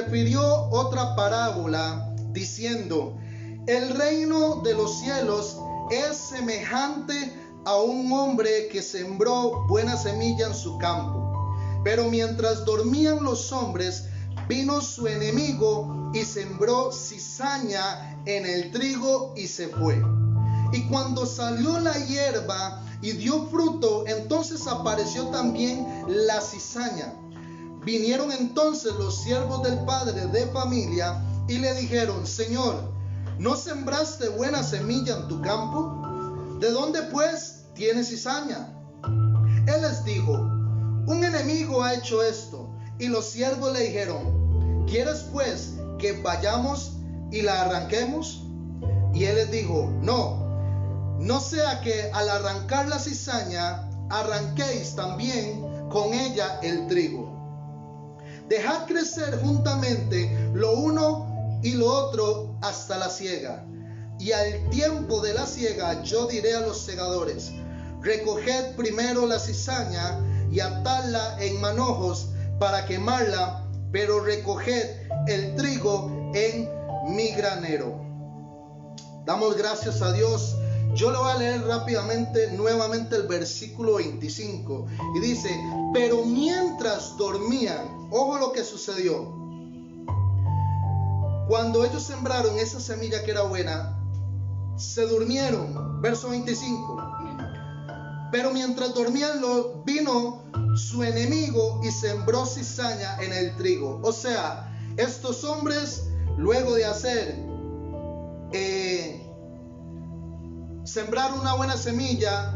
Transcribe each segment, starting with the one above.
refirió otra parábola diciendo: el reino de los cielos es semejante a un hombre que sembró buena semilla en su campo. Pero mientras dormían los hombres, vino su enemigo y sembró cizaña en el trigo y se fue. Y cuando salió la hierba y dio fruto, entonces apareció también la cizaña. Vinieron entonces los siervos del padre de familia y le dijeron: Señor, ¿no sembraste buena semilla en tu campo? ¿De dónde pues tienes cizaña? Él les dijo: un enemigo ha hecho esto. Y los siervos le dijeron: ¿quieres pues que vayamos y la arranquemos? Y él les dijo: no sea que al arrancar la cizaña arranquéis también con ella el trigo. Dejad crecer juntamente lo uno y lo otro hasta la siega. Y al tiempo de la siega yo diré a los segadores: recoged primero la cizaña y atadla en manojos para quemarla, pero recoged el trigo en mi granero. Damos gracias a Dios. Yo le voy a leer rápidamente nuevamente el versículo 25 y dice: pero mientras dormían, ojo lo que sucedió. Cuando ellos sembraron esa semilla que era buena, se durmieron. Verso 25. Pero mientras dormían, vino su enemigo y sembró cizaña en el trigo. O sea, estos hombres, luego de hacer sembrar una buena semilla,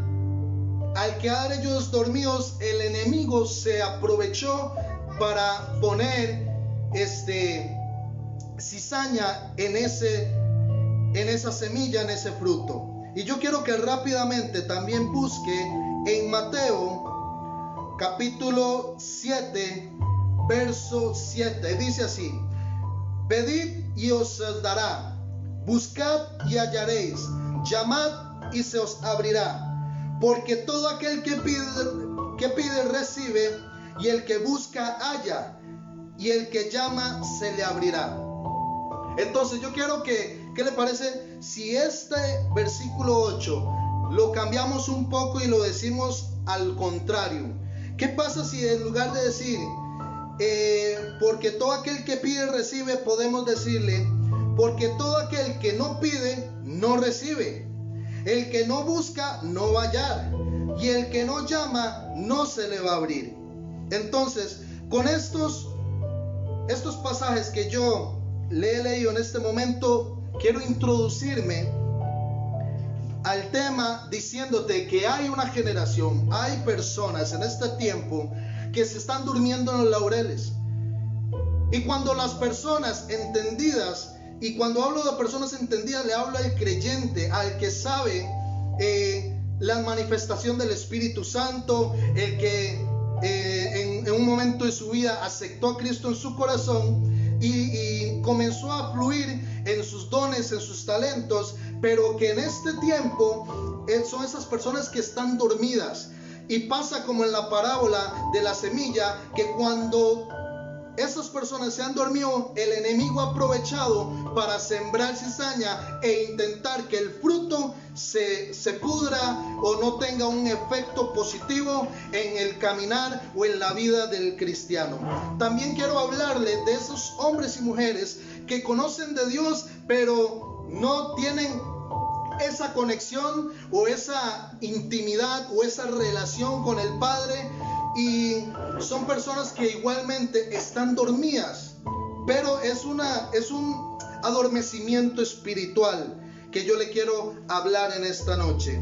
al quedar ellos dormidos, el enemigo se aprovechó para poner cizaña en esa semilla, en ese fruto. Y yo quiero que rápidamente también busque en Mateo capítulo 7 verso 7. Dice así: pedid y os dará, buscad y hallaréis, llamad y se os abrirá, porque todo aquel que pide recibe, y el que busca halla, y el que llama se le abrirá. Entonces yo quiero ¿qué le parece si este versículo 8 lo cambiamos un poco y lo decimos al contrario? ¿Qué pasa si en lugar de decir porque todo aquel que pide recibe, podemos decirle: porque todo aquel que no pide no recibe, el que no busca no va a hallar, y el que no llama no se le va a abrir? Entonces, con estos pasajes que yo le he leído en este momento, quiero introducirme al tema diciéndote que hay una generación, hay personas en este tiempo que se están durmiendo en los laureles. Y cuando las personas entendidas, y cuando hablo de personas entendidas, le hablo al creyente, al que sabe la manifestación del Espíritu Santo, el que en un momento de su vida aceptó a Cristo en su corazón y comenzó a fluir en sus dones, en sus talentos, pero que en este tiempo son esas personas que están dormidas. Y pasa como en la parábola de la semilla, que cuando esas personas se han dormido, el enemigo ha aprovechado para sembrar cizaña e intentar que el fruto se pudra o no tenga un efecto positivo en el caminar o en la vida del cristiano. También quiero hablarle de esos hombres y mujeres que conocen de Dios, pero no tienen esa conexión o esa intimidad o esa relación con el Padre, y son personas que igualmente están dormidas, pero es un adormecimiento espiritual que yo le quiero hablar en esta noche.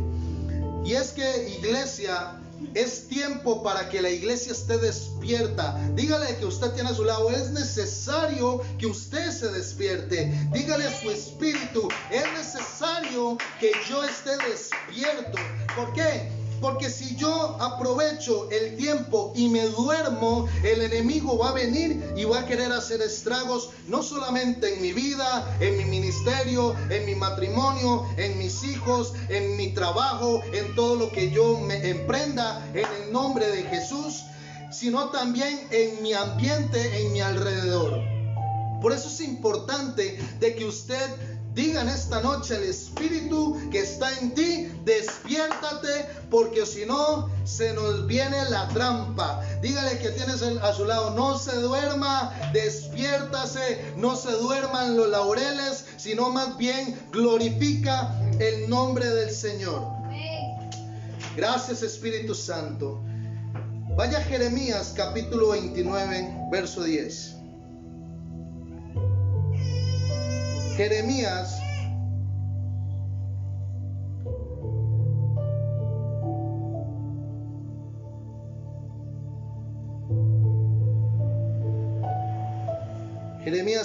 Y es que, iglesia, es tiempo para que la iglesia esté despierta. Dígale que usted tiene a su lado: es necesario que usted se despierte. Dígale a su espíritu: es necesario que yo esté despierto. ¿Por qué? Porque si yo aprovecho el tiempo y me duermo, el enemigo va a venir y va a querer hacer estragos, no solamente en mi vida, en mi ministerio, en mi matrimonio, en mis hijos, en mi trabajo, en todo lo que yo me emprenda en el nombre de Jesús, sino también en mi ambiente, en mi alrededor. Por eso es importante de que usted diga en esta noche al Espíritu que está en ti: despiértate, porque si no se nos viene la trampa. Dígale que tienes a su lado: no se duerma, despiértase, no se duerman los laureles, sino más bien glorifica el nombre del Señor. Gracias, Espíritu Santo. Vaya a Jeremías capítulo 29, verso 10. Jeremías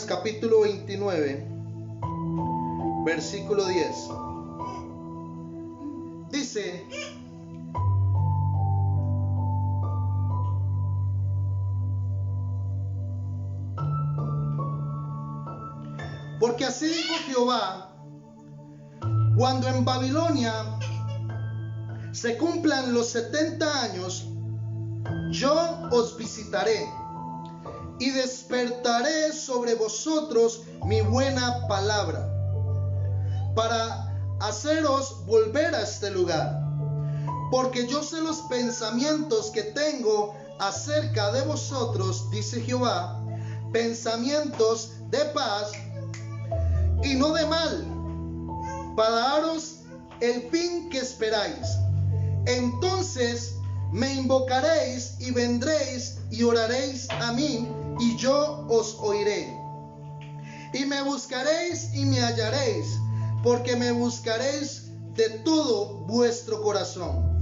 capítulo 29, versículo 10. Dice: porque así dijo Jehová: cuando en Babilonia se cumplan los 70 años, yo os visitaré y despertaré sobre vosotros mi buena palabra, para haceros volver a este lugar. Porque yo sé los pensamientos que tengo acerca de vosotros, dice Jehová, pensamientos de paz y no de mal, para daros el fin que esperáis. Entonces me invocaréis y vendréis y oraréis a mí, y yo os oiré. Y me buscaréis y me hallaréis, porque me buscaréis de todo vuestro corazón.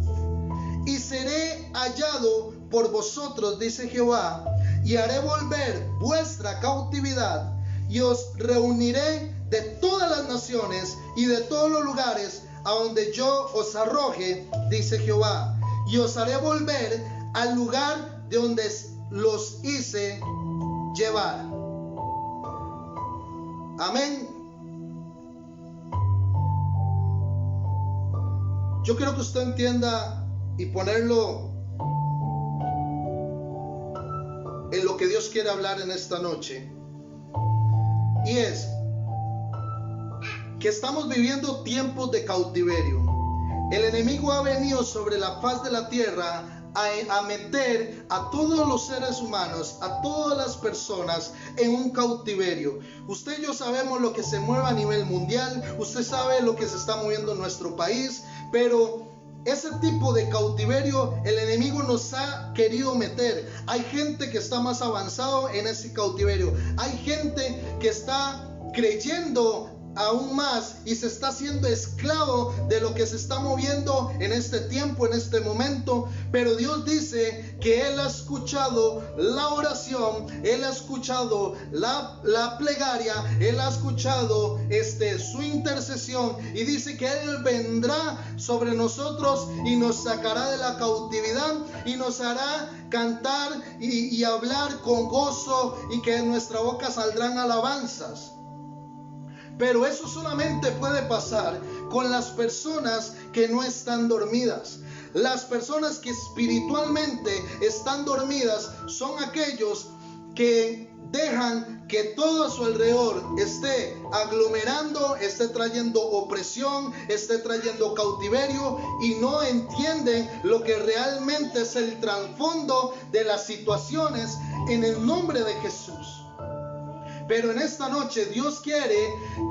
Y seré hallado por vosotros, dice Jehová, y haré volver vuestra cautividad, y os reuniré de todas las naciones y de todos los lugares a donde yo os arroje, dice Jehová, y os haré volver al lugar de donde los hice llevar. Amén. Yo quiero que usted entienda y ponerlo en lo que Dios quiere hablar en esta noche. Y es que estamos viviendo tiempos de cautiverio. El enemigo ha venido sobre la faz de la tierra a meter a todos los seres humanos, a todas las personas en un cautiverio. Usted y yo sabemos lo que se mueve a nivel mundial, usted sabe lo que se está moviendo en nuestro país, pero ese tipo de cautiverio el enemigo nos ha querido meter. Hay gente que está más avanzado en ese cautiverio, hay gente que está creyendo aún más y se está haciendo esclavo de lo que se está moviendo en este tiempo, en este momento. Pero Dios dice que Él ha escuchado la oración, Él ha escuchado la plegaria, Él ha escuchado su intercesión, y dice que Él vendrá sobre nosotros y nos sacará de la cautividad y nos hará cantar y hablar con gozo, y que de nuestra boca saldrán alabanzas. Pero eso solamente puede pasar con las personas que no están dormidas. Las personas que espiritualmente están dormidas son aquellos que dejan que todo a su alrededor esté aglomerando, esté trayendo opresión, esté trayendo cautiverio, y no entienden lo que realmente es el trasfondo de las situaciones en el nombre de Jesús. Pero en esta noche Dios quiere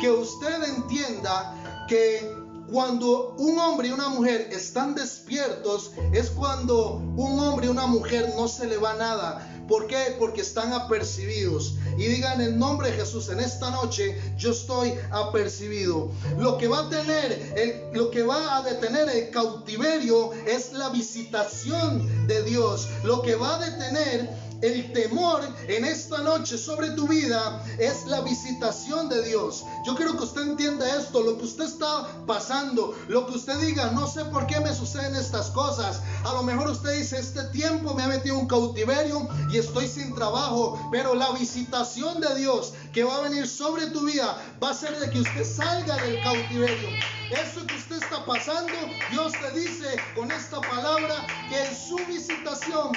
que usted entienda que cuando un hombre y una mujer están despiertos, es cuando un hombre y una mujer no se le va nada. ¿Por qué? Porque están apercibidos. Y digan: en el nombre de Jesús, en esta noche yo estoy apercibido. Lo que va a detener el cautiverio es la visitación de Dios. Lo que va a detener el temor en esta noche sobre tu vida es la visitación de Dios. Yo quiero que usted entienda esto. Lo que usted está pasando, lo que usted diga: no sé por qué me suceden estas cosas. A lo mejor usted dice: este tiempo me ha metido en un cautiverio y estoy sin trabajo. Pero la visitación de Dios que va a venir sobre tu vida va a hacer de que usted salga del cautiverio. Eso que usted está pasando, Dios te dice con esta palabra que en su visitación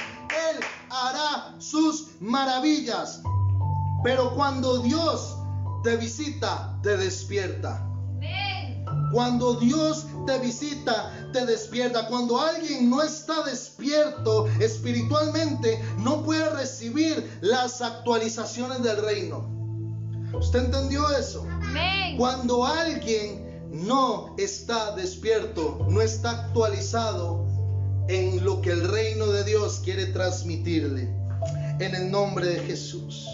Él hará sus maravillas. Pero cuando Dios te visita, te despierta. Cuando Dios te visita, te despierta. Cuando alguien no está despierto espiritualmente, no puede recibir las actualizaciones del reino. ¿Usted entendió eso? Amén. Cuando alguien no está despierto, no está actualizado en lo que el reino de Dios quiere transmitirle. En el nombre de Jesús.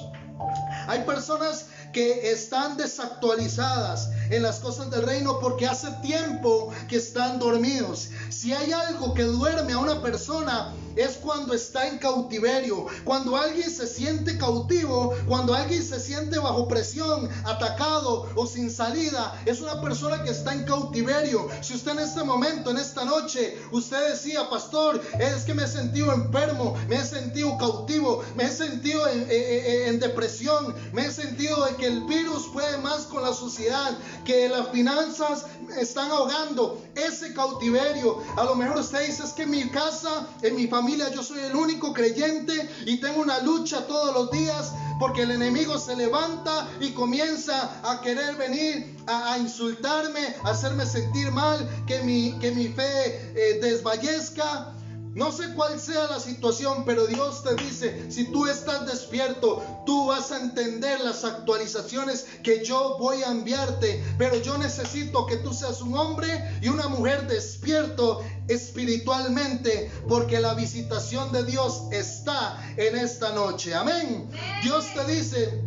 Hay personas que están desactualizadas en las cosas del reino porque hace tiempo que están dormidos. Si hay algo que duerme a una persona, es cuando está en cautiverio. Cuando alguien se siente cautivo, cuando alguien se siente bajo presión, atacado o sin salida, es una persona que está en cautiverio. Si usted en este momento, en esta noche, usted decía: pastor, es que me he sentido enfermo, me he sentido cautivo, me he sentido en depresión, me he sentido de que el virus puede más con la sociedad, que las finanzas me están ahogando. Ese cautiverio, a lo mejor usted dice: es que en mi casa, en mi familia, yo soy el único creyente y tengo una lucha todos los días, porque el enemigo se levanta y comienza a querer venir a insultarme, a hacerme sentir mal, que mi fe desfallezca. No sé cuál sea la situación, pero Dios te dice: si tú estás despierto, tú vas a entender las actualizaciones que yo voy a enviarte. Pero yo necesito que tú seas un hombre y una mujer despierto espiritualmente, porque la visitación de Dios está en esta noche. Amén. Dios te dice: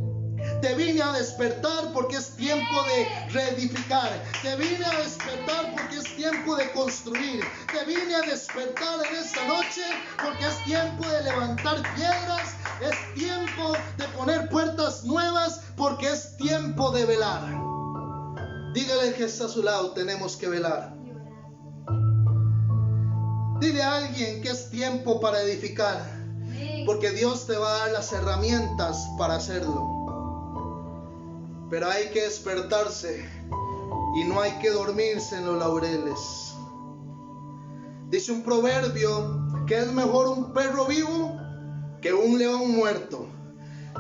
te vine a despertar porque es tiempo de reedificar. Te vine a despertar porque es tiempo de construir. Te vine a despertar en esta noche porque es tiempo de levantar piedras. Es tiempo de poner puertas nuevas, porque es tiempo de velar. Dígale que está a su lado: tenemos que velar. Dile a alguien que es tiempo para edificar, porque Dios te va a dar las herramientas para hacerlo. Pero hay que despertarse y no hay que dormirse en los laureles. Dice un proverbio que es mejor un perro vivo que un león muerto.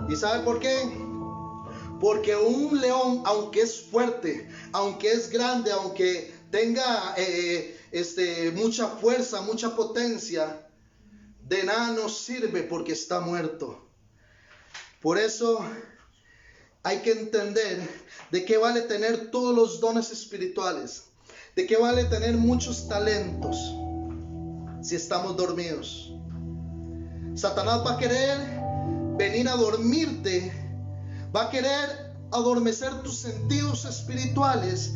¿Y sabe por qué? Porque un león, aunque es fuerte, aunque es grande, aunque tenga mucha fuerza, mucha potencia, de nada nos sirve porque está muerto. Por eso hay que entender de qué vale tener todos los dones espirituales, de qué vale tener muchos talentos si estamos dormidos. Satanás va a querer venir a dormirte, va a querer adormecer tus sentidos espirituales.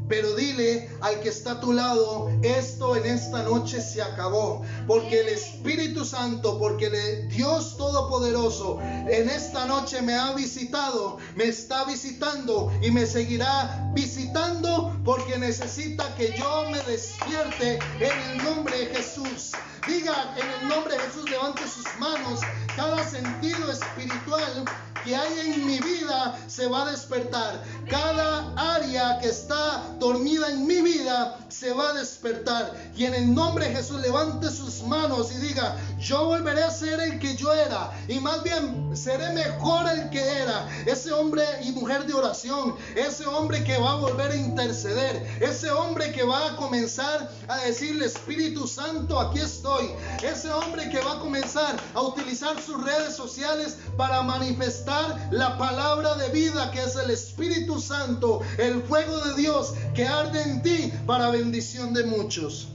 Pero dile al que está a tu lado: esto en esta noche se acabó, porque el Espíritu Santo, porque el Dios Todopoderoso en esta noche me ha visitado, me está visitando y me seguirá visitando, porque necesita que yo me despierte en el nombre de Jesús. Diga: en el nombre de Jesús, levante sus manos. Cada sentido espiritual que hay en mi vida se va a despertar. Cada área que está dormida en mi vida se va a despertar. Y en el nombre de Jesús, levante sus manos y diga: yo volveré a ser el que yo era, y más bien seré mejor el que era. Ese hombre y mujer de oración, ese hombre que va a volver a interceder, ese hombre que va a comenzar a decirle: Espíritu Santo, aquí estoy. Ese hombre que va a comenzar a utilizar sus redes sociales para manifestar la palabra de vida, que es el Espíritu Santo, el fuego de Dios que arde en ti para bendición de muchos.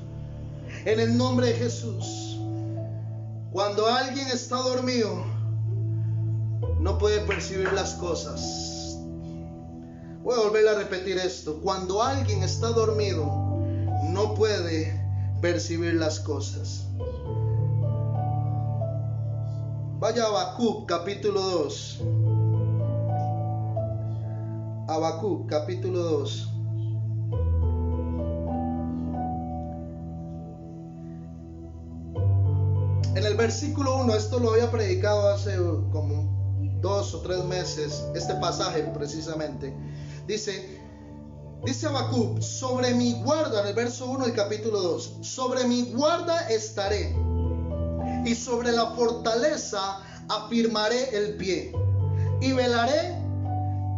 En el nombre de Jesús. Cuando alguien está dormido, no puede percibir las cosas. Voy a volver a repetir esto: cuando alguien está dormido, no puede percibir las cosas. Vaya a Habacuc capítulo 2. Habacuc capítulo 2. En el versículo 1, esto lo había predicado hace como 2 o 3 meses, este pasaje precisamente. Dice Habacuc: sobre mi guarda, en el verso 1 del capítulo 2, sobre mi guarda estaré, y sobre la fortaleza afirmaré el pie. y velaré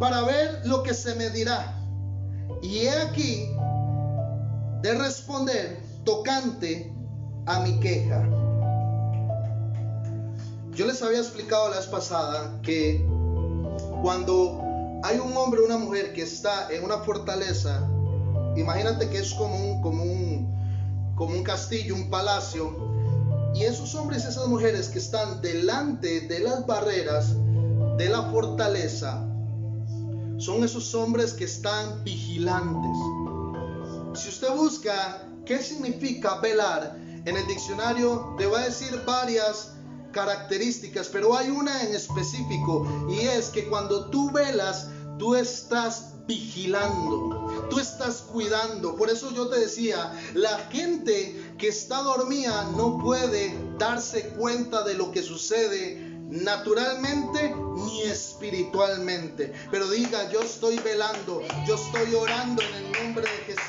para ver lo que se me dirá. Y he aquí de responder tocante a mi queja. Yo les había explicado la vez pasada que cuando hay un hombre o una mujer que está en una fortaleza, imagínate que es como un castillo, un palacio, y esos hombres y esas mujeres que están delante de las barreras de la fortaleza son esos hombres que están vigilantes. Si usted busca qué significa velar, en el diccionario te va a decir varias características, pero hay una en específico, y es que cuando tú velas, tú estás vigilando, tú estás cuidando. Por eso yo te decía, la gente que está dormida no puede darse cuenta de lo que sucede naturalmente ni espiritualmente. Pero diga: yo estoy velando, yo estoy orando en el nombre de Jesús.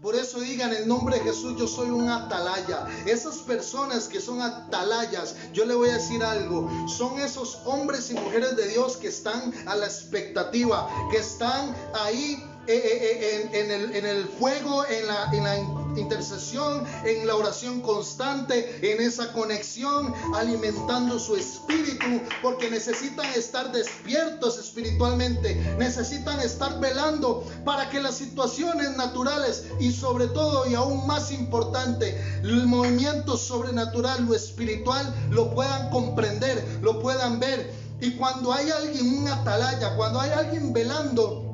Por eso digan: en el nombre de Jesús, yo soy un atalaya. Esas personas que son atalayas, yo le voy a decir algo, son esos hombres y mujeres de Dios que están a la expectativa, que están ahí en el fuego, en la intercesión, en la oración constante, en esa conexión, alimentando su espíritu, porque necesitan estar despiertos espiritualmente, necesitan estar velando para que las situaciones naturales y sobre todo y aún más importante, el movimiento sobrenatural, lo espiritual, lo puedan comprender, lo puedan ver. Y cuando hay alguien, un atalaya, cuando hay alguien velando,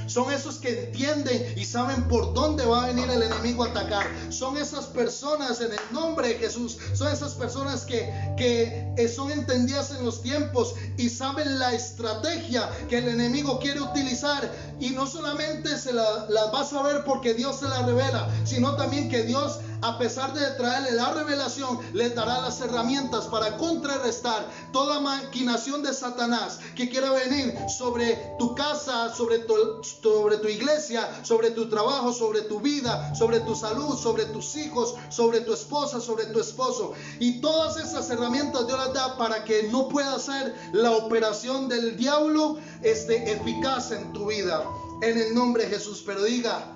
son esos que entienden y saben por dónde va a venir el enemigo a atacar. Son esas personas en el nombre de Jesús. Son esas personas que son entendidas en los tiempos y saben la estrategia que el enemigo quiere utilizar. Y no solamente se la va a saber porque Dios se la revela, sino también que Dios, a pesar de traerle la revelación, les dará las herramientas para contrarrestar toda maquinación de Satanás que quiera venir sobre tu casa, sobre tu iglesia, sobre tu trabajo, sobre tu vida, sobre tu salud, sobre tus hijos, sobre tu esposa, sobre tu esposo. Y todas esas herramientas Dios las da para que no pueda ser la operación del diablo eficaz en tu vida, en el nombre de Jesús. Pero diga: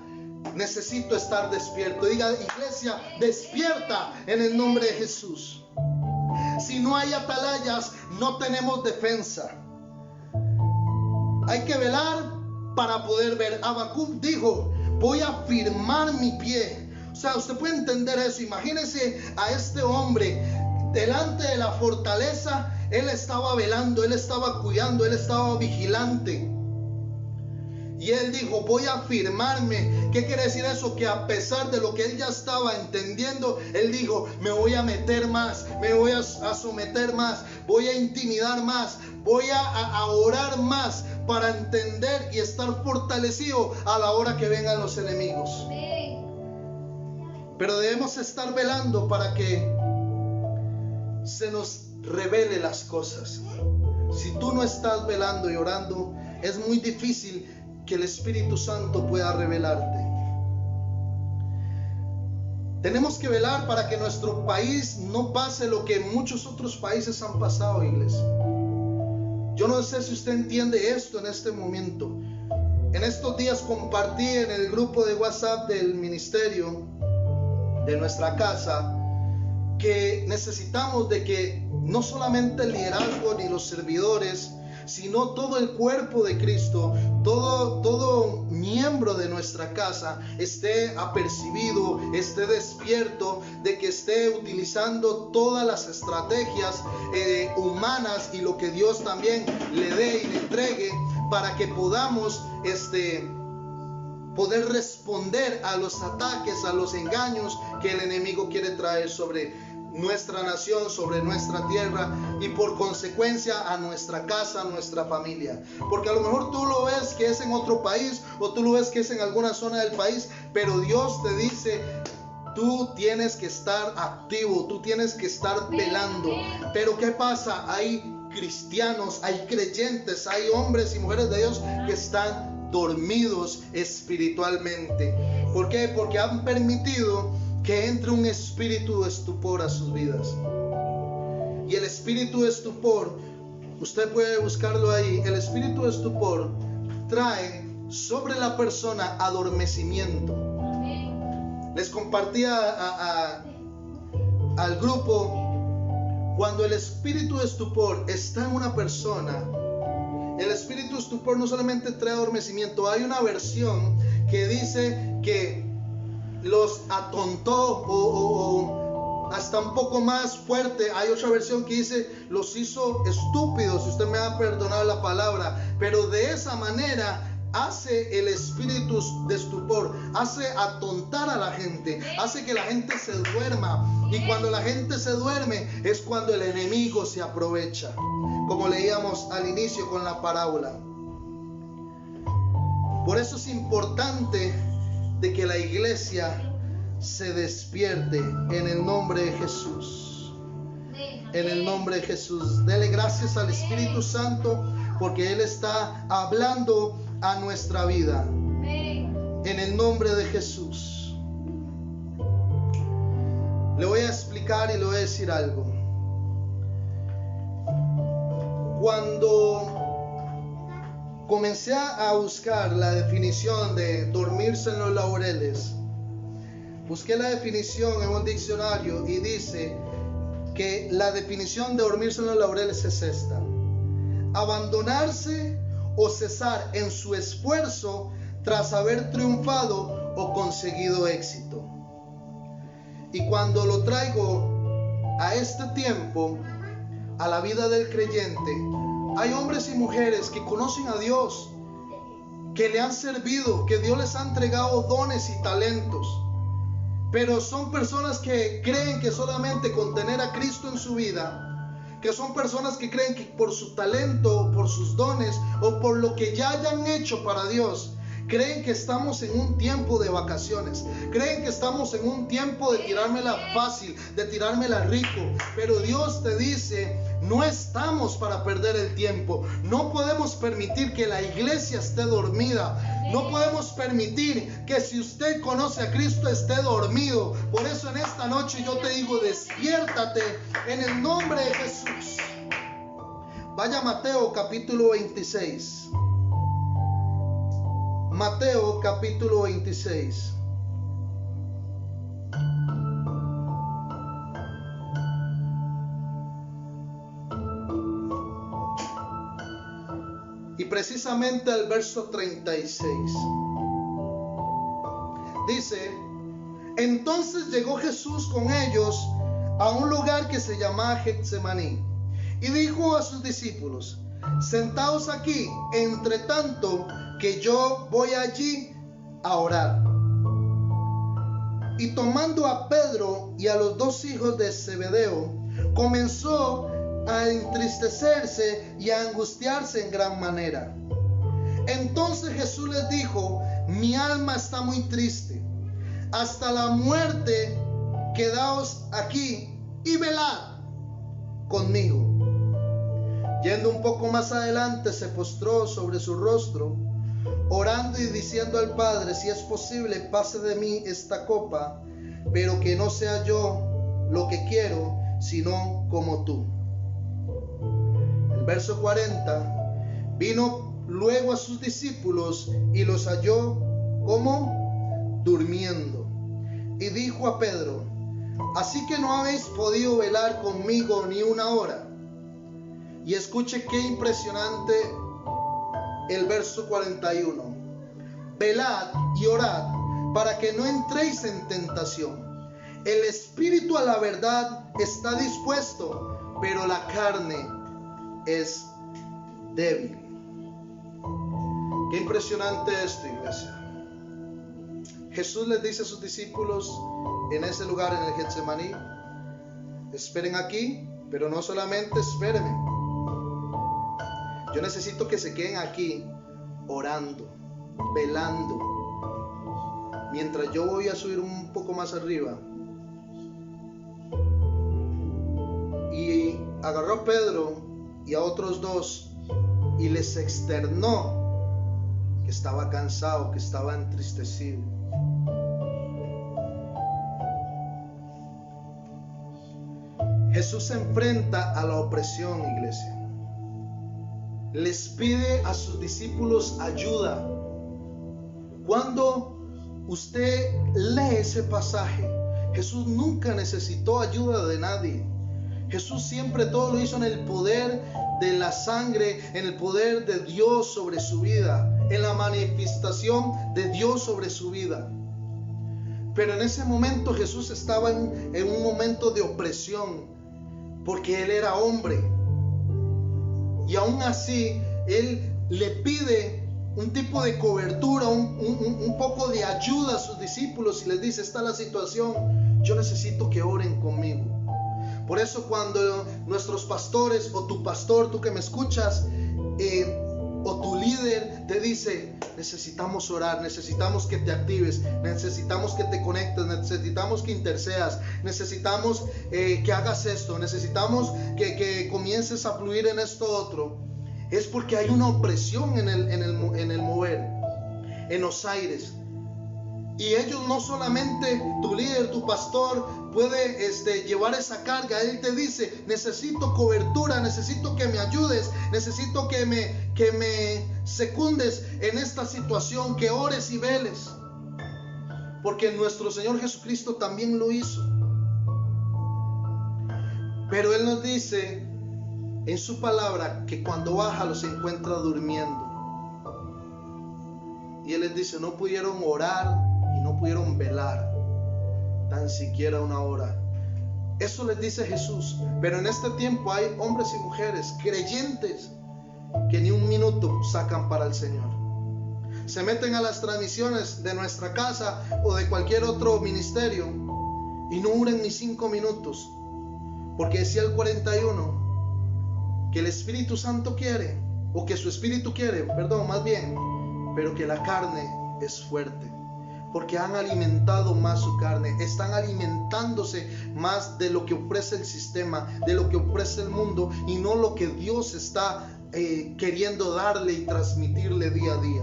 necesito estar despierto. Diga: iglesia, despierta en el nombre de Jesús. Si no hay atalayas, no tenemos defensa. Hay que velar para poder ver. Habacuc dijo: voy a firmar mi pie. O sea, usted puede entender eso. Imagínese a este hombre delante de la fortaleza. Él estaba velando, él estaba cuidando, él estaba vigilante. Y él dijo: voy a firmarme. ¿Qué quiere decir eso? Que a pesar de lo que él ya estaba entendiendo, él dijo: me voy a meter más, me voy a someter más, voy a intimidar más, voy a orar más para entender y estar fortalecido a la hora que vengan los enemigos. Pero debemos estar velando para que se nos revele las cosas. Si tú no estás velando y orando, es muy difícil que el Espíritu Santo pueda revelarte. Tenemos que velar para que nuestro país no pase lo que muchos otros países han pasado, iglesia. Yo no sé si usted entiende esto en este momento. En estos días compartí en el grupo de WhatsApp del ministerio de nuestra casa que necesitamos de que no solamente el liderazgo ni los servidores, sino todo el cuerpo de Cristo, todo miembro de nuestra casa esté apercibido, esté despierto, de que esté utilizando todas las estrategias humanas y lo que Dios también le dé y le entregue para que podamos poder responder a los ataques, a los engaños que el enemigo quiere traer sobre nuestra nación, sobre nuestra tierra y por consecuencia a nuestra casa, a nuestra familia. Porque a lo mejor tú lo ves que es en otro país o tú lo ves que es en alguna zona del país, pero Dios te dice: tú tienes que estar activo, tú tienes que estar velando. Pero ¿qué pasa? Hay cristianos, hay creyentes, hay hombres y mujeres de Dios que están dormidos espiritualmente. ¿Por qué? Porque han permitido que entre un espíritu de estupor a sus vidas. Y el espíritu de estupor usted puede buscarlo ahí. El espíritu de estupor trae sobre la persona adormecimiento. Les compartía al grupo, cuando el espíritu de estupor está en una persona, el espíritu de estupor no solamente trae adormecimiento. Hay una versión que dice que los atontó, o hasta un poco más fuerte, hay otra versión que dice los hizo estúpidos, si usted me va a perdonar la palabra, pero de esa manera hace el espíritu de estupor, hace atontar a la gente, hace que la gente se duerma, y cuando la gente se duerme es cuando el enemigo se aprovecha, como leíamos al inicio con la parábola. Por eso es importante de que la iglesia se despierte en el nombre de Jesús. En el nombre de Jesús. Dele gracias al Espíritu Santo porque Él está hablando a nuestra vida. En el nombre de Jesús. Le voy a explicar y le voy a decir algo. Cuando comencé a buscar la definición de dormirse en los laureles, busqué la definición en un diccionario y dice que la definición de dormirse en los laureles es esta: abandonarse o cesar en su esfuerzo tras haber triunfado o conseguido éxito. Y cuando lo traigo a este tiempo, a la vida del creyente, hay hombres y mujeres que conocen a Dios, que le han servido, que Dios les ha entregado dones y talentos, pero son personas que creen que solamente con tener a Cristo en su vida, que son personas que creen que por su talento, por sus dones o por lo que ya hayan hecho para Dios, creen que estamos en un tiempo de vacaciones, creen que estamos en un tiempo de tirármela fácil, de tirármela rico, pero Dios te dice: no estamos para perder el tiempo. No podemos permitir que la iglesia esté dormida. No podemos permitir que si usted conoce a Cristo esté dormido. Por eso en esta noche yo te digo: despiértate en el nombre de Jesús. Vaya a Mateo capítulo 26. Mateo capítulo 26. Y precisamente el verso 36 dice: entonces llegó Jesús con ellos a un lugar que se llamaba Getsemaní, y dijo a sus discípulos: sentaos aquí, entre tanto que yo voy allí a orar. Y tomando a Pedro y a los dos hijos de Zebedeo, comenzó a entristecerse y a angustiarse en gran manera. Entonces Jesús les dijo: mi alma está muy triste, hasta la muerte. Quedaos aquí y velad conmigo. Yendo un poco más adelante, se postró sobre su rostro, orando y diciendo al Padre: si es posible, pase de mí esta copa, pero que no sea yo lo que quiero, sino como tú. El verso 40: vino luego a sus discípulos y los halló como durmiendo, y dijo a Pedro: así que no habéis podido velar conmigo ni una hora. Y escuche qué impresionante el verso 41: velad y orad para que no entréis en tentación. El espíritu a la verdad está dispuesto, pero la carne es débil. Qué impresionante esto, iglesia. Jesús les dice a sus discípulos en ese lugar, en el Getsemaní: esperen aquí, pero no solamente espérenme. Yo necesito que se queden aquí orando, velando, mientras yo voy a subir un poco más arriba. Y agarró a Pedro y a otros dos y les externó que estaba cansado, que estaba entristecido. Jesús se enfrenta a la opresión, iglesia. les pide a sus discípulos ayuda. Cuando usted lee ese pasaje, Jesús nunca necesitó ayuda de nadie. Jesús siempre todo lo hizo en el poder de la sangre, en el poder de Dios sobre su vida, en la manifestación de Dios sobre su vida. Pero en ese momento Jesús estaba en un momento de opresión, porque Él era hombre. Y aún así, Él le pide un tipo de cobertura, un poco de ayuda a sus discípulos y les dice: esta es la situación, yo necesito que oren conmigo. Por eso cuando nuestros pastores o tu pastor, tú que me escuchas, o tu líder te dice: necesitamos orar, necesitamos que te actives, necesitamos que te conectes, necesitamos que intercedas, necesitamos que hagas esto, necesitamos que comiences a fluir en esto otro, es porque hay una opresión en el mover, en los aires. Y ellos, no solamente tu líder, tu pastor puede llevar esa carga. Él te dice: necesito cobertura, necesito que me ayudes, necesito que me secundes en esta situación, que ores y veles. Porque nuestro Señor Jesucristo también lo hizo. Pero Él nos dice en su palabra que cuando baja los encuentra durmiendo. Y Él les dice: no pudieron orar y no pudieron velar tan siquiera una hora. Eso les dice Jesús. Pero en este tiempo hay hombres y mujeres creyentes que ni un minuto sacan para el Señor. Se meten a las transmisiones de nuestra casa o de cualquier otro ministerio y no duran ni 5 minutos, porque decía el 41 que el Espíritu Santo quiere, o que su Espíritu quiere, perdón, más bien, pero que la carne es fuerte, porque han alimentado más su carne, están alimentándose más de lo que ofrece el sistema, de lo que ofrece el mundo, y no lo que Dios está queriendo darle y transmitirle día a día.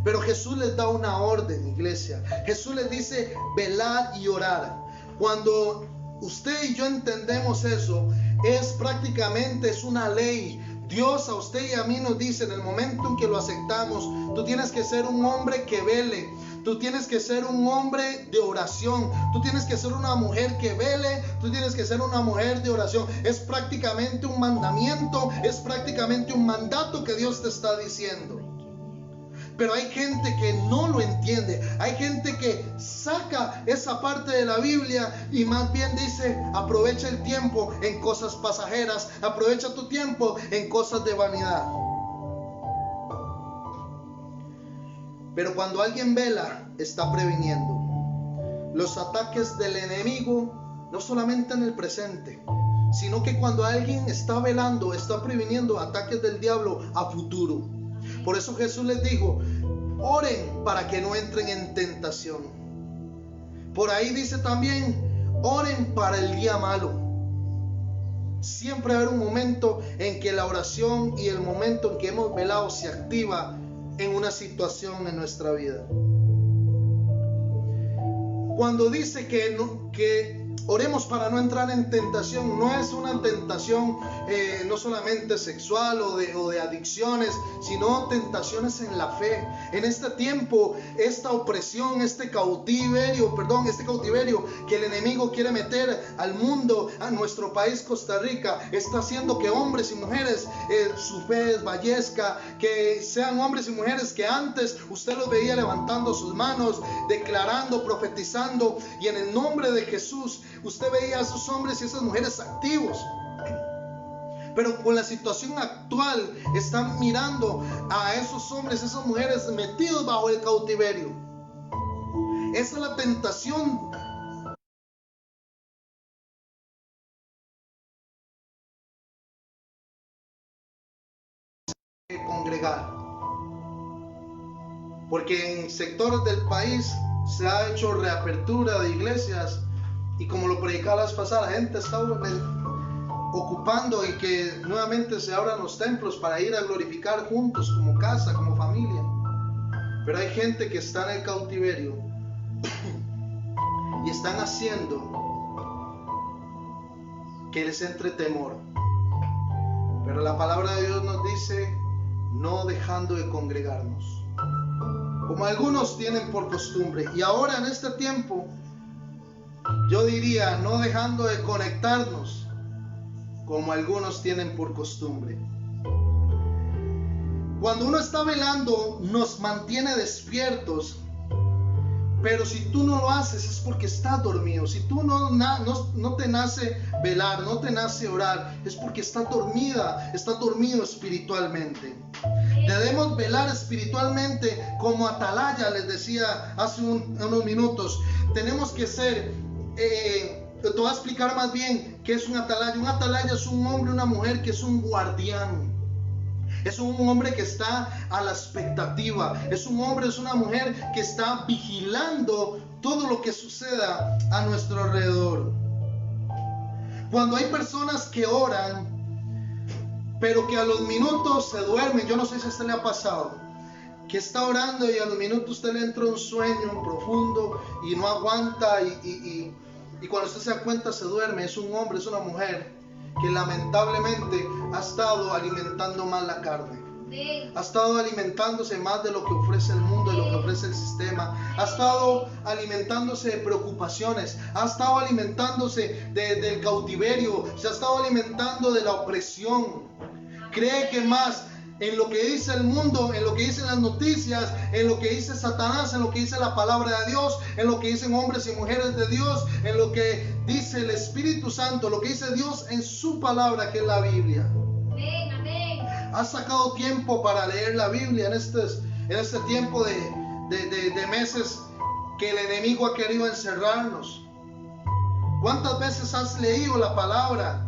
Pero Jesús les da una orden, iglesia. Jesús les dice: velad y orad. Cuando usted y yo entendemos eso, es una ley. Dios a usted y a mí nos dice, en el momento en que lo aceptamos: tú tienes que ser un hombre que vele, tú tienes que ser un hombre de oración, tú tienes que ser una mujer que vele, tú tienes que ser una mujer de oración. Es prácticamente un mandamiento, es prácticamente un mandato que Dios te está diciendo. Pero hay gente que no lo entiende. Hay gente que saca esa parte de la Biblia y más bien dice: aprovecha el tiempo en cosas pasajeras, aprovecha tu tiempo en cosas de vanidad. Pero cuando alguien vela, está previniendo los ataques del enemigo, no solamente en el presente, sino que cuando alguien está velando, está previniendo ataques del diablo a futuro. Por eso Jesús les dijo: oren para que no entren en tentación. Por ahí dice también: oren para el día malo. Siempre va a haber un momento en que la oración y el momento en que hemos velado se activa en una situación en nuestra vida. Cuando dice que oremos para no entrar en tentación, no es una tentación no solamente sexual o de adicciones, sino tentaciones en la fe. En este tiempo, esta opresión, este cautiverio que el enemigo quiere meter al mundo, a nuestro país Costa Rica, está haciendo que hombres y mujeres su fe desfallezca, que sean hombres y mujeres que antes usted los veía levantando sus manos, declarando, profetizando, y en el nombre de Jesús usted veía a esos hombres y esas mujeres activos. Pero con la situación actual están mirando a esos hombres, esas mujeres metidos bajo el cautiverio. Esa es la tentación de congregar. Porque en sectores del país se ha hecho reapertura de iglesias, y como lo predicaba la vez pasada, la gente está ocupando y que nuevamente se abran los templos para ir a glorificar juntos como casa, como familia. Pero hay gente que está en el cautiverio y están haciendo que les entre temor, Pero la palabra de Dios nos dice, no dejando de congregarnos, como algunos tienen por costumbre. Y ahora en este tiempo, yo diría, no dejando de conectarnos, como algunos tienen por costumbre. Cuando uno está velando, nos mantiene despiertos. Pero si tú no lo haces es porque estás dormido. Si tú no te nace velar, no te nace orar, es porque estás dormido espiritualmente. Debemos velar espiritualmente como atalaya, les decía hace unos minutos. Tenemos que ser, te voy a explicar más bien qué es un atalaya. Un atalaya es un hombre, una mujer que es un guardián. Es un hombre que está a la expectativa. Es un hombre, es una mujer que está vigilando todo lo que suceda a nuestro alrededor. Cuando hay personas que oran, pero que a los minutos se duermen, yo no sé si a usted le ha pasado, que está orando y a los minutos usted le entra un sueño profundo y no aguanta y cuando usted se da cuenta se duerme. Es un hombre, es una mujer que lamentablemente ha estado alimentando más la carne. Ha estado alimentándose más de lo que ofrece el mundo, de lo que ofrece el sistema. Ha estado alimentándose de preocupaciones. Ha estado alimentándose del cautiverio. Se ha estado alimentando de la opresión. Cree que más en lo que dice el mundo, en lo que dicen las noticias, en lo que dice Satanás, en lo que dice la palabra de Dios, en lo que dicen hombres y mujeres de Dios, en lo que dice el Espíritu Santo, lo que dice Dios en su palabra, que es la Biblia. Amén, amén. ¿Has sacado tiempo para leer la Biblia en este tiempo de meses que el enemigo ha querido encerrarnos? ¿Cuántas veces has leído la palabra?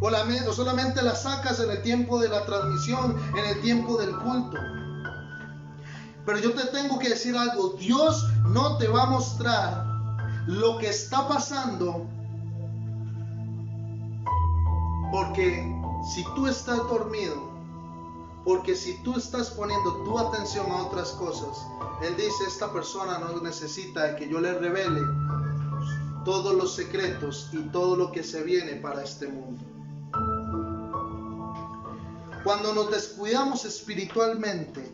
O solamente la sacas en el tiempo de la transmisión, en el tiempo del culto. Pero yo te tengo que decir algo. Dios no te va a mostrar lo que está pasando, porque si tú estás dormido, porque si tú estás poniendo tu atención a otras cosas, Él dice, esta persona no necesita de que yo le revele todos los secretos y todo lo que se viene para este mundo. Cuando nos descuidamos espiritualmente,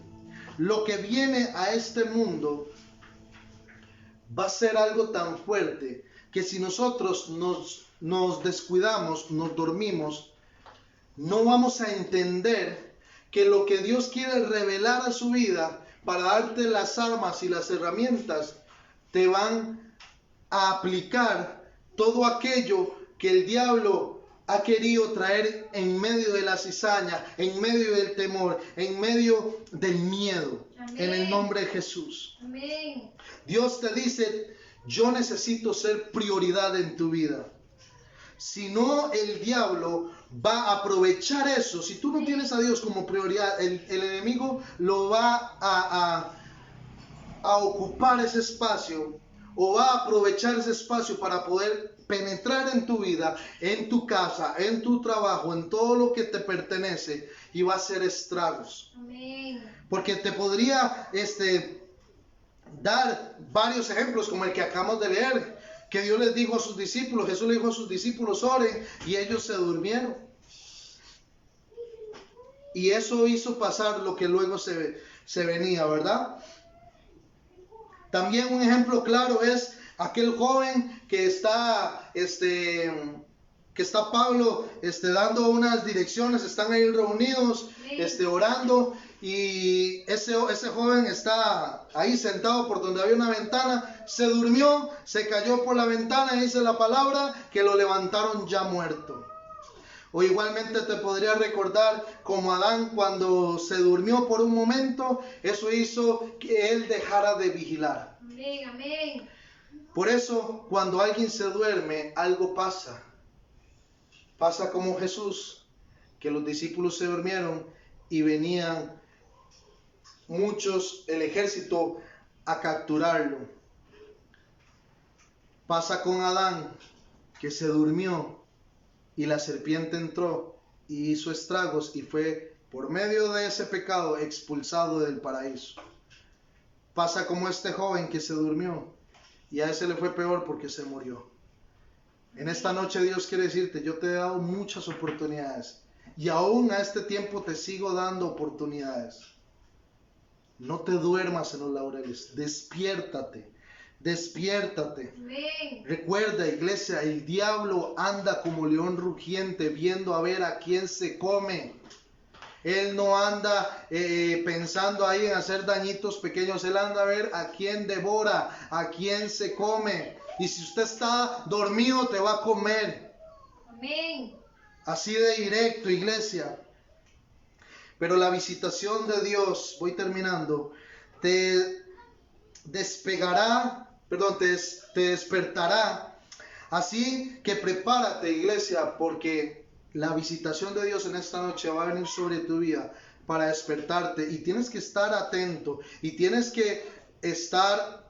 lo que viene a este mundo va a ser algo tan fuerte que si nosotros nos descuidamos, nos dormimos, no vamos a entender que lo que Dios quiere revelar a su vida para darte las armas y las herramientas, te van a aplicar todo aquello que el diablo ha querido traer en medio de la cizaña, en medio del temor, en medio del miedo. Amén. En el nombre de Jesús. Amén. Dios te dice, yo necesito ser prioridad en tu vida. Si no, el diablo va a aprovechar eso. Si tú no tienes a Dios como prioridad, el enemigo lo va a ocupar ese espacio, o va a aprovechar ese espacio para poder penetrar en tu vida, en tu casa, en tu trabajo, en todo lo que te pertenece, y va a hacer estragos. Amén. Porque te podría dar varios ejemplos como el que acabamos de leer, que Dios les dijo a sus discípulos, Jesús le dijo a sus discípulos, oren, y ellos se durmieron. Y eso hizo pasar lo que luego se venía, ¿verdad? También un ejemplo claro es aquel joven que está Pablo dando unas direcciones, están ahí reunidos, orando, y ese joven está ahí sentado por donde había una ventana, se durmió, se cayó por la ventana, y dice la palabra que lo levantaron ya muerto. O igualmente te podría recordar como Adán cuando se durmió por un momento, eso hizo que él dejara de vigilar. Amén, amén. Por eso cuando alguien se duerme, algo pasa. Pasa como Jesús, que los discípulos se durmieron y venían muchos, el ejército, a capturarlo. Pasa con Adán, que se durmió y la serpiente entró y hizo estragos y fue por medio de ese pecado expulsado del paraíso. Pasa como este joven que se durmió y a ese le fue peor porque se murió. En esta noche Dios quiere decirte, yo te he dado muchas oportunidades Y aún a este tiempo te sigo dando oportunidades. No te duermas en los laureles. Despiértate. Despiértate. Amén. Recuerda, iglesia, el diablo anda como león rugiente viendo a ver a quién se come. Él no anda pensando ahí en hacer dañitos pequeños. Él anda a ver a quién devora, a quién se come. Y si usted está dormido, te va a comer. Amén. Así de directo, iglesia. Pero la visitación de Dios, voy terminando, te despertará. Así que prepárate, iglesia, porque la visitación de Dios en esta noche va a venir sobre tu vida para despertarte. Y tienes que estar atento y tienes que estar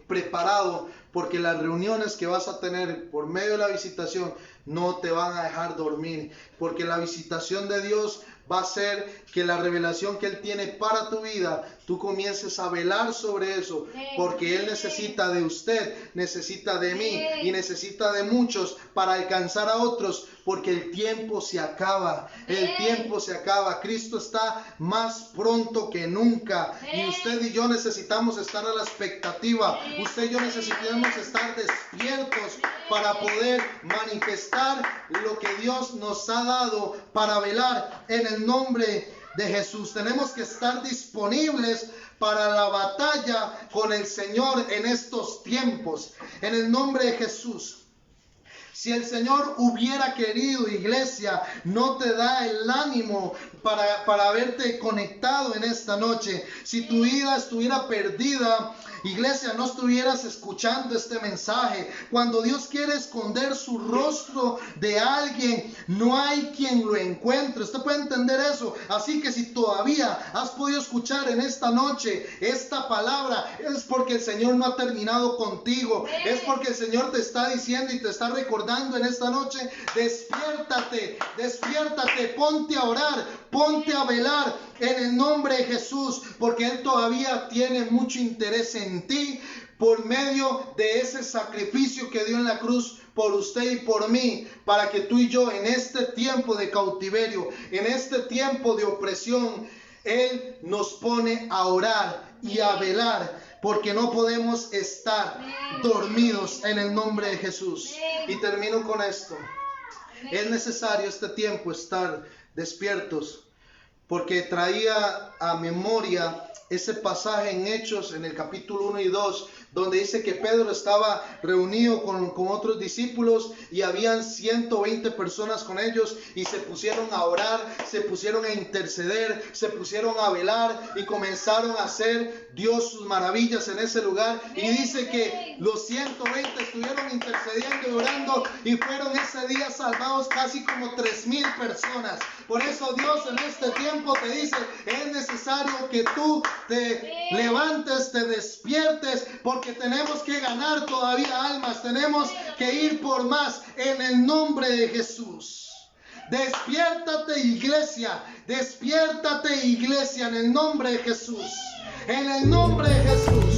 preparado, porque las reuniones que vas a tener por medio de la visitación no te van a dejar dormir, porque la visitación de Dios va a ser que la revelación que Él tiene para tu vida, tú comiences a velar sobre eso, porque Él necesita de usted, necesita de mí y necesita de muchos para alcanzar a otros, porque el tiempo se acaba, el tiempo se acaba. Cristo está más pronto que nunca y usted y yo necesitamos estar a la expectativa. Usted y yo necesitamos estar despiertos para poder manifestar lo que Dios nos ha dado para velar en el nombre de Jesús. Tenemos que estar disponibles para la batalla con el Señor en estos tiempos, en el nombre de Jesús. Si el Señor hubiera querido, iglesia, no te da el ánimo para haberte conectado en esta noche. Si tu vida estuviera perdida, iglesia, no estuvieras escuchando este mensaje. Cuando Dios quiere esconder su rostro de alguien, no hay quien lo encuentre. Usted puede entender eso. Así que si todavía has podido escuchar en esta noche esta palabra, es porque el Señor no ha terminado contigo. Es porque el Señor te está diciendo y te está recordando en esta noche: despiértate, despiértate, ponte a orar, ponte a velar en el nombre de Jesús, porque Él todavía tiene mucho interés en ti por medio de ese sacrificio que dio en la cruz por usted y por mí, para que tú y yo en este tiempo de cautiverio, en este tiempo de opresión, Él nos pone a orar y a velar, porque no podemos estar dormidos en el nombre de Jesús. Y termino con esto. Es necesario este tiempo estar despiertos, porque traía a memoria ese pasaje en Hechos, en el capítulo 1 y 2, donde dice que Pedro estaba reunido con otros discípulos y habían 120 personas con ellos, y se pusieron a orar, se pusieron a interceder, se pusieron a velar y comenzaron a hacer Dios sus maravillas en ese lugar. Y dice que los 120 estuvieron intercediendo y orando, y fueron ese día salvados casi como 3,000 personas. Por eso Dios en este tiempo te dice: es necesario que tú te levantes, te despiertes, porque tenemos que ganar todavía almas, tenemos que ir por más en el nombre de Jesús. Despiértate, iglesia, despiértate, iglesia, en el nombre de Jesús, en el nombre de Jesús.